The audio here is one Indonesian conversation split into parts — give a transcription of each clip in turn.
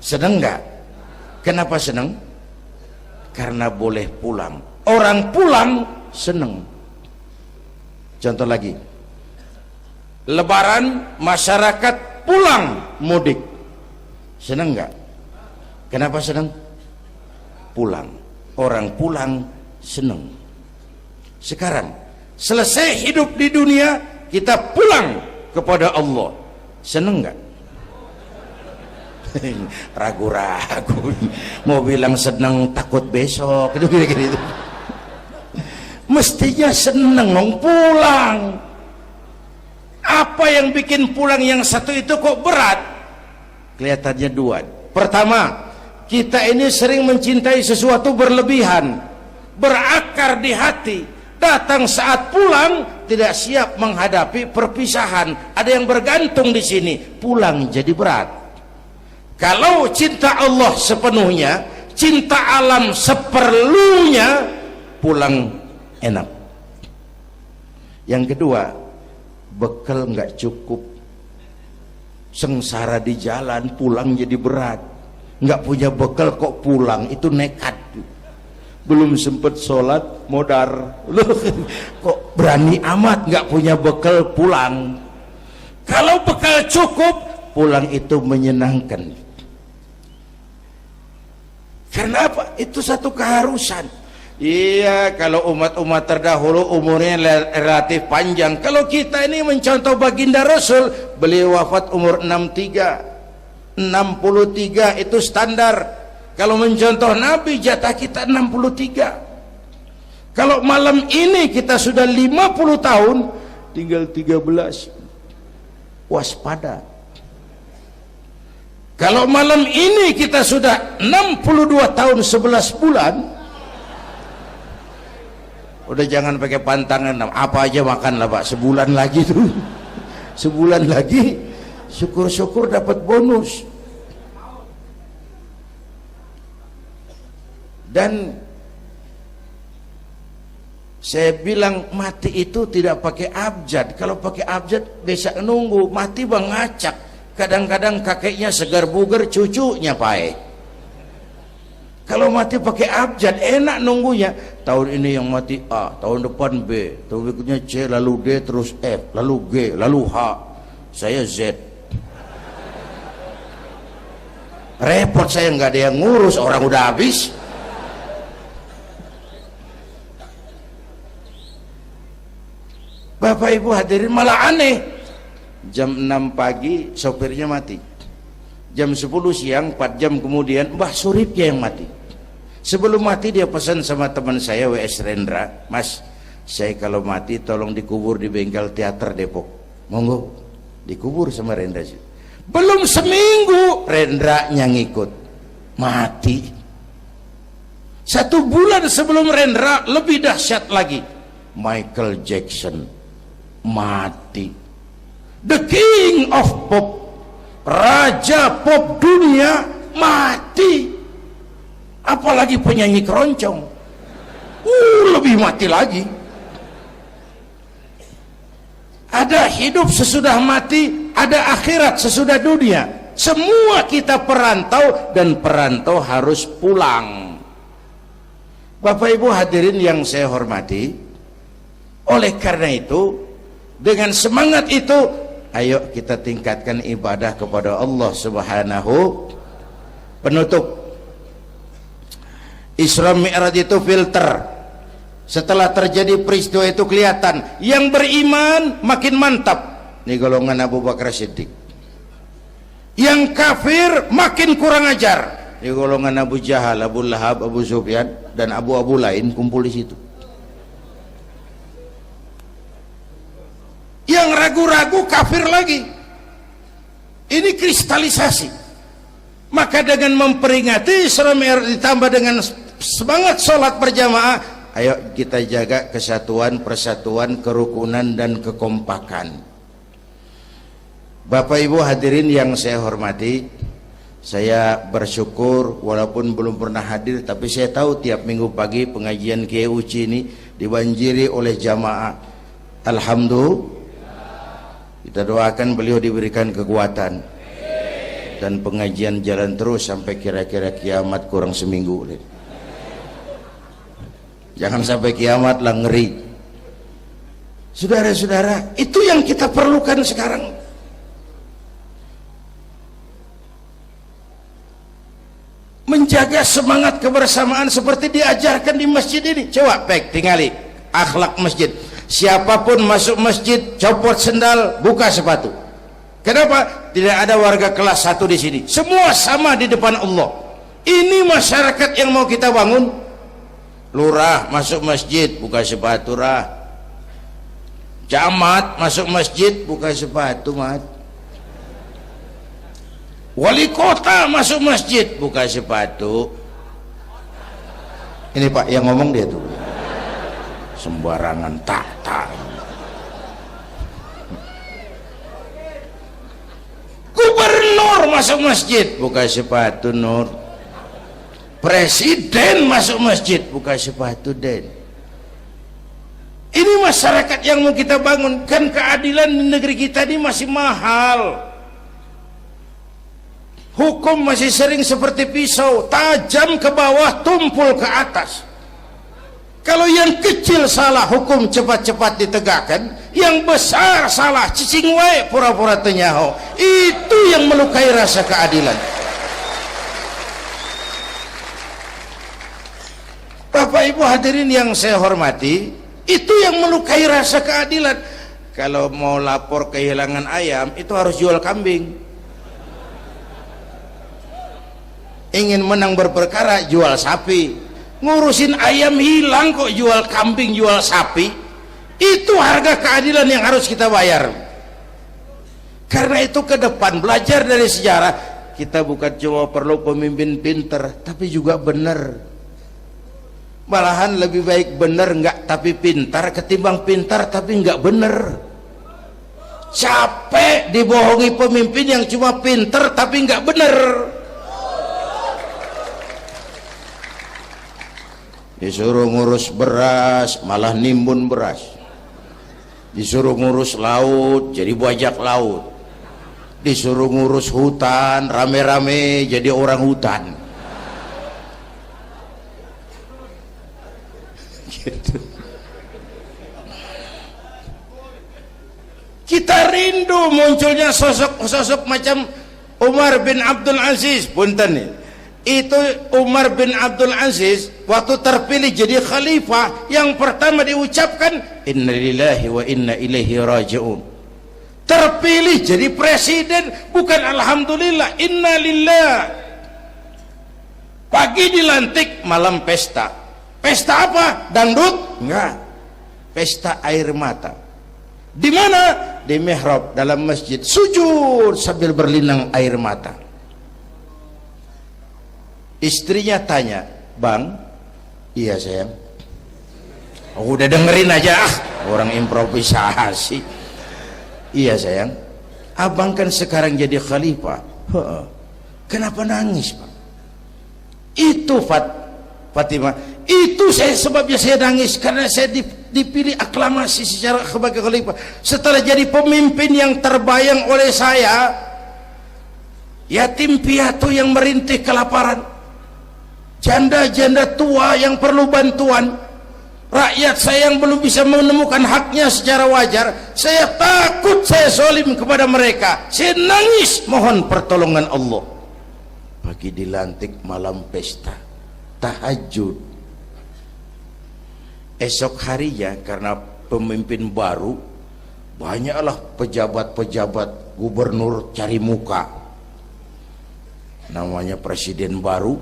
Seneng nggak? Kenapa seneng? Karena boleh pulang. Orang pulang seneng. Contoh lagi, Lebaran masyarakat pulang mudik, seneng nggak? Kenapa seneng? Pulang. Orang pulang seneng. Sekarang selesai hidup di dunia, kita pulang kepada Allah, seneng nggak? Ragu-ragu, mau bilang seneng takut besok gitu. Mestinya seneng dong pulang. Apa yang bikin pulang yang satu itu kok berat? Kelihatannya dua. Pertama, kita ini sering mencintai sesuatu berlebihan, berakar di hati. Datang saat pulang tidak siap menghadapi perpisahan. Ada yang bergantung di sini, pulang jadi berat. Kalau cinta Allah sepenuhnya, cinta alam seperlunya, pulang enak. Yang kedua, bekal nggak cukup, sengsara di jalan, pulang jadi berat. Nggak punya bekal kok pulang, itu nekat. Belum sempet sholat modar, loh kok berani amat nggak punya bekal pulang. Kalau bekal cukup, pulang itu menyenangkan. Karena apa? Itu satu keharusan. Iya, kalau umat-umat terdahulu umurnya relatif panjang. Kalau kita ini mencontoh baginda Rasul, beliau wafat umur 63, 63 itu standar. Kalau mencontoh Nabi, jatah kita 63. Kalau malam ini kita sudah 50 tahun, tinggal 13. Waspada. Kalau malam ini kita sudah 62 tahun 11 bulan, udah jangan pakai pantangan, apa aja makanlah Pak, sebulan lagi tuh. Sebulan lagi, syukur-syukur dapat bonus. Dan saya bilang mati itu tidak pakai abjad. Kalau pakai abjad bisa nunggu, mati bang ngacak. Kadang-kadang kakeknya segar bugar, cucunya pae. Kalau mati pakai abjad enak nunggunya. Tahun ini yang mati A, tahun depan B, tahun berikutnya C, lalu D, terus F, lalu G, lalu H. Saya Z. Repot saya, nggak ada yang ngurus, orang udah habis. Bapak Ibu hadirin, malah aneh. Jam 6 pagi sopirnya mati, jam 10 siang 4 jam kemudian Mbah Suripnya yang mati. Sebelum mati dia pesan sama teman saya W.S. Rendra, Mas, saya kalau mati tolong dikubur di bengkel teater Depok. Monggo, dikubur sama Rendra. Belum seminggu Rendra yang ngikut mati. 1 bulan sebelum Rendra lebih dahsyat lagi, Michael Jackson mati. The King of Pop, raja pop dunia mati. Apalagi penyanyi keroncong, lebih mati lagi. Ada hidup sesudah mati, ada akhirat sesudah dunia. Semua kita perantau, dan perantau harus pulang. Bapak Ibu hadirin yang saya hormati, oleh karena itu, dengan semangat itu, ayo kita tingkatkan ibadah kepada Allah Subhanahu. Penutup, Isra Mi'raj itu filter. Setelah terjadi peristiwa itu kelihatan, yang beriman makin mantap, ini golongan Abu Bakar Siddiq. Yang kafir makin kurang ajar, ini golongan Abu Jahal, Abu Lahab, Abu Sufyan, dan abu-abu lain kumpul di situ. Yang ragu-ragu kafir lagi. Ini kristalisasi. Maka dengan memperingati Isra Mi'raj ditambah dengan semangat sholat berjamaah, ayo kita jaga kesatuan, persatuan, kerukunan, dan kekompakan. Bapak Ibu hadirin yang saya hormati, saya bersyukur walaupun belum pernah hadir, tapi saya tahu tiap minggu pagi pengajian Kiai Uci ini dibanjiri oleh jamaah. Alhamdulillah. Kita doakan beliau diberikan kekuatan, dan pengajian jalan terus sampai kira-kira kiamat kurang seminggu. Jangan sampai kiamat lah, ngeri. Saudara-saudara, itu yang kita perlukan sekarang. Menjaga semangat kebersamaan seperti diajarkan di masjid ini. Coba tinggali akhlak masjid. Siapapun masuk masjid, copot sendal, buka sepatu. Kenapa? Tidak ada warga kelas 1 di sini. Semua sama di depan Allah. Ini masyarakat yang mau kita bangun. Lurah masuk masjid, buka sepatu, rah. Camat masuk masjid, buka sepatu, mat. Wali kota masuk masjid, buka sepatu. Ini Pak yang ngomong dia tuh. Sembarangan tak. Gubernur masuk masjid, buka sepatu, Nur. Presiden masuk masjid, buka sepatu, Den. Ini masyarakat yang mau kita bangun. Kan keadilan di negeri kita ini masih mahal. Hukum masih sering seperti pisau, tajam ke bawah, tumpul ke atas. Kalau yang kecil salah, hukum cepat-cepat ditegakkan. Yang besar salah, cicing wae, pura-pura tenyaho. Itu yang melukai rasa keadilan. Bapak Ibu hadirin yang saya hormati, itu yang melukai rasa keadilan. Kalau mau lapor kehilangan ayam, itu harus jual kambing. Ingin menang berperkara, jual sapi. Ngurusin ayam hilang kok jual kambing, jual sapi. Itu harga keadilan yang harus kita bayar. Karena itu ke depan belajar dari sejarah, kita bukan cuma perlu pemimpin pinter, tapi juga benar. Malahan lebih baik benar enggak tapi pintar ketimbang pintar tapi enggak benar. Capek dibohongi pemimpin yang cuma pintar tapi enggak benar. Disuruh ngurus beras malah nimbun beras, disuruh ngurus laut jadi bajak laut, disuruh ngurus hutan rame-rame jadi orang hutan. Gitu. Kita rindu munculnya sosok-sosok macam Umar bin Abdul Aziz. Punten nih, itu Umar bin Abdul Aziz waktu terpilih jadi khalifah, yang pertama diucapkan innalillahi wa inna ilaihi raji'un. Terpilih jadi presiden bukan alhamdulillah, innalillah. Pagi dilantik, malam pesta. Pesta apa? Dangdut? Enggak. Pesta air mata. Di mana? Di mihrab dalam masjid, sujud sambil berlinang air mata. Istrinya tanya, "Bang?" "Iya sayang." "Oh, udah dengerin aja, orang improvisasi." "Iya sayang, abang kan sekarang jadi khalifah." "Kenapa nangis, Pak?" "Itu Fatimah, itu sebabnya saya nangis karena saya dipilih aklamasi secara sebagai khalifah. Setelah jadi pemimpin yang terbayang oleh saya, yatim piatu yang merintih kelaparan, janda-janda tua yang perlu bantuan, rakyat saya yang belum bisa menemukan haknya secara wajar, saya takut saya zalim kepada mereka. Saya nangis mohon pertolongan Allah." Pagi dilantik, malam pesta, tahajud. Esok harinya karena pemimpin baru, banyaklah pejabat-pejabat gubernur cari muka. Namanya presiden baru,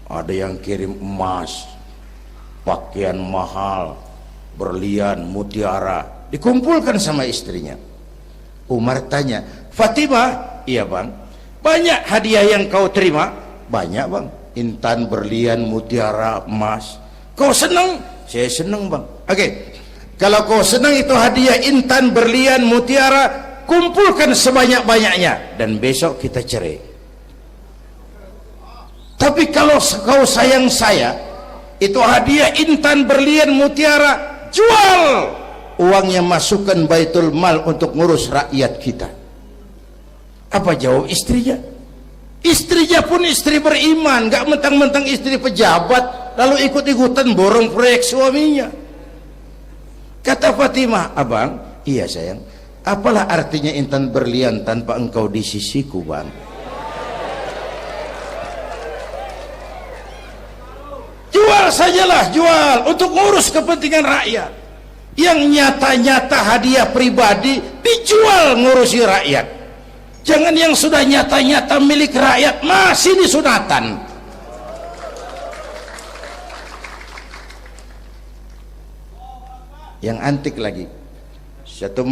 ada yang kirim emas, pakaian mahal, berlian, mutiara, dikumpulkan sama istrinya. Umar tanya, "Fatimah?" "Iya bang." "Banyak hadiah yang kau terima?" "Banyak bang, intan, berlian, mutiara, emas." "Kau senang?" "Saya senang bang." "Oke, kalau kau senang itu hadiah intan, berlian, mutiara, kumpulkan sebanyak-banyaknya dan besok kita cerai. Tapi kalau kau sayang saya, itu hadiah intan, berlian, mutiara, jual, uangnya masukkan baitul mal untuk ngurus rakyat kita." Apa jawab istrinya? Istrinya pun istri beriman, gak mentang-mentang istri pejabat lalu ikut-ikutan borong proyek suaminya. Kata Fatimah, abang, iya sayang, apalah artinya intan berlian tanpa engkau di sisiku, bang? Jual sajalah, jual untuk ngurus kepentingan rakyat. Yang nyata-nyata hadiah pribadi dijual ngurusi rakyat. Jangan yang sudah nyata-nyata milik rakyat masih disunatan. Yang antik lagi, satu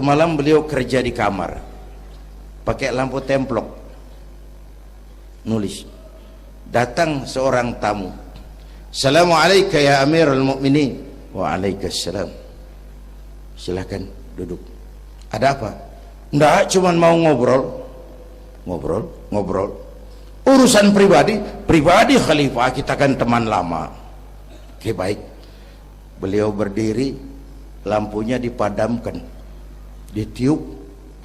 malam beliau kerja di kamar pakai lampu templok, nulis. Datang seorang tamu, Assalamualaikum ya Amirul Mukminin. Waalaikumsalam. Silakan duduk. Ada apa? Enggak, cuman mau ngobrol. Urusan pribadi khalifah, kita kan teman lama. Oke, baik. Beliau berdiri, lampunya dipadamkan, ditiup,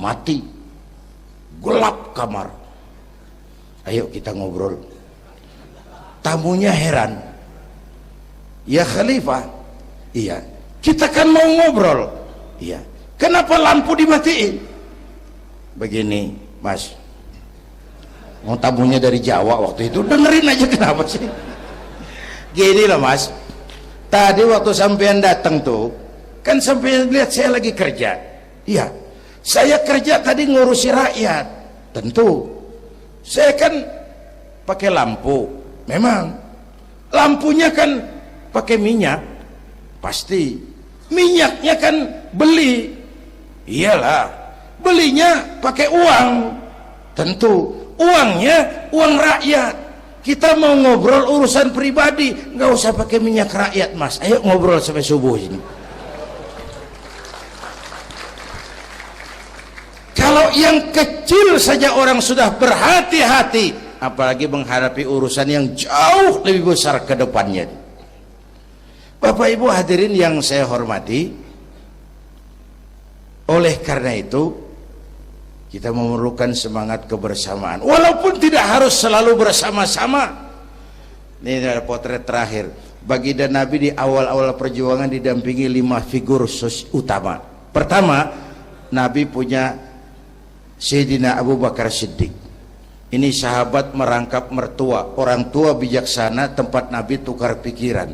mati, gelap kamar. Ayo kita ngobrol. Tamunya heran, ya khalifah, iya, kita kan mau ngobrol, iya, kenapa lampu dimatiin? Begini mas, mau tamunya dari Jawa waktu itu, dengerin aja kenapa sih. Gini loh mas, tadi waktu sampean datang tuh kan sampean lihat saya lagi kerja. Iya, saya kerja tadi ngurusi rakyat. Tentu saya kan pakai lampu. Memang lampunya kan pakai minyak, pasti minyaknya kan beli. Iyalah, belinya pakai uang. Tentu uangnya uang rakyat. Kita mau ngobrol urusan pribadi, nggak usah pakai minyak rakyat mas. Ayo ngobrol sampai subuh ini. Kalau yang kecil saja orang sudah berhati-hati, apalagi menghadapi urusan yang jauh lebih besar ke depannya. Bapak Ibu hadirin yang saya hormati, oleh karena itu kita memerlukan semangat kebersamaan, walaupun tidak harus selalu bersama-sama. Ini adalah potret terakhir. Baginda Nabi di awal-awal perjuangan didampingi 5 figur utama. Pertama, Nabi punya Sayyidina Abu Bakar Siddiq. Ini sahabat merangkap mertua, orang tua bijaksana, tempat Nabi tukar pikiran.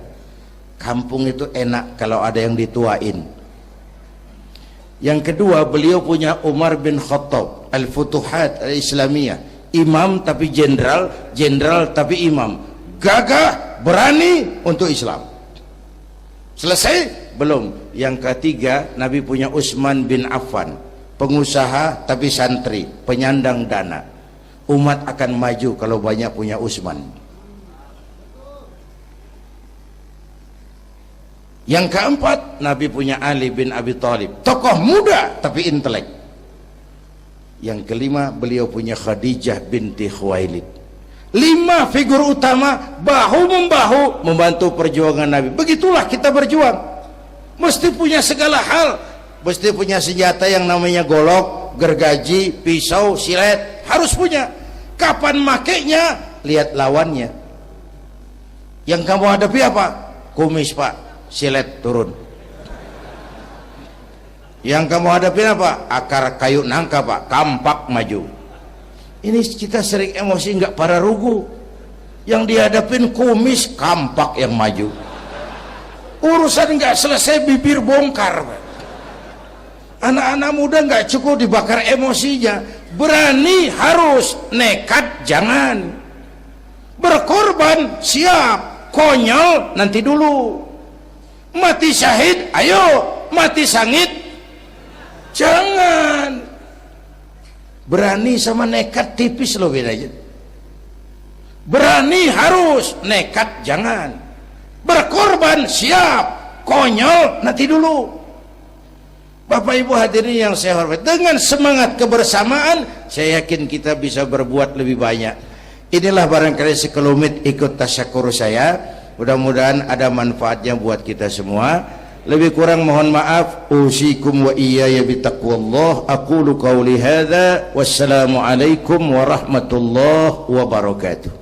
Kampung itu enak kalau ada yang dituain. Yang kedua, beliau punya Umar bin Khattab, Al-Futuhat Al-Islamiyah, imam tapi jenderal, jenderal tapi imam, gagah, berani untuk Islam. Selesai? Belum. Yang ketiga, Nabi punya Utsman bin Affan, pengusaha tapi santri, penyandang dana. Umat akan maju kalau banyak punya Utsman. Yang keempat, Nabi punya Ali bin Abi Thalib, tokoh muda tapi intelek. Yang kelima, beliau punya Khadijah binti Khuwailid. 5 figur utama bahu-membahu membantu perjuangan Nabi. Begitulah kita berjuang. Mesti punya segala hal. Mesti punya senjata yang namanya golok, gergaji, pisau, silet. Harus punya. Kapan makainya? Lihat lawannya. Yang kamu hadapi apa? Kumis pak, silet turun. Yang kamu hadapi apa? Akar kayu nangka pak, kampak maju. Ini kita sering emosi nggak para rugu. Yang dihadapin kumis, kampak yang maju. Urusan nggak selesai bibir bongkar pak. Anak-anak muda nggak cukup dibakar emosinya. Berani harus, nekat jangan. Berkorban siap, konyol nanti dulu. Mati syahid, ayo. Mati sangit, jangan. Berani sama nekat tipis loh bedanya. Berani harus, nekat jangan. Berkorban siap, konyol nanti dulu. Bapak Ibu hadirin yang saya hormati, dengan semangat kebersamaan saya yakin kita bisa berbuat lebih banyak. Inilah barangkali sekelumit ikut tasyakur saya. Mudah-mudahan ada manfaatnya buat kita semua. Lebih kurang mohon maaf. Usikum wa iyaya bitaqwallah. Aqulu qawli hadza. Wassalamu alaikum warahmatullahi wabarakatuh.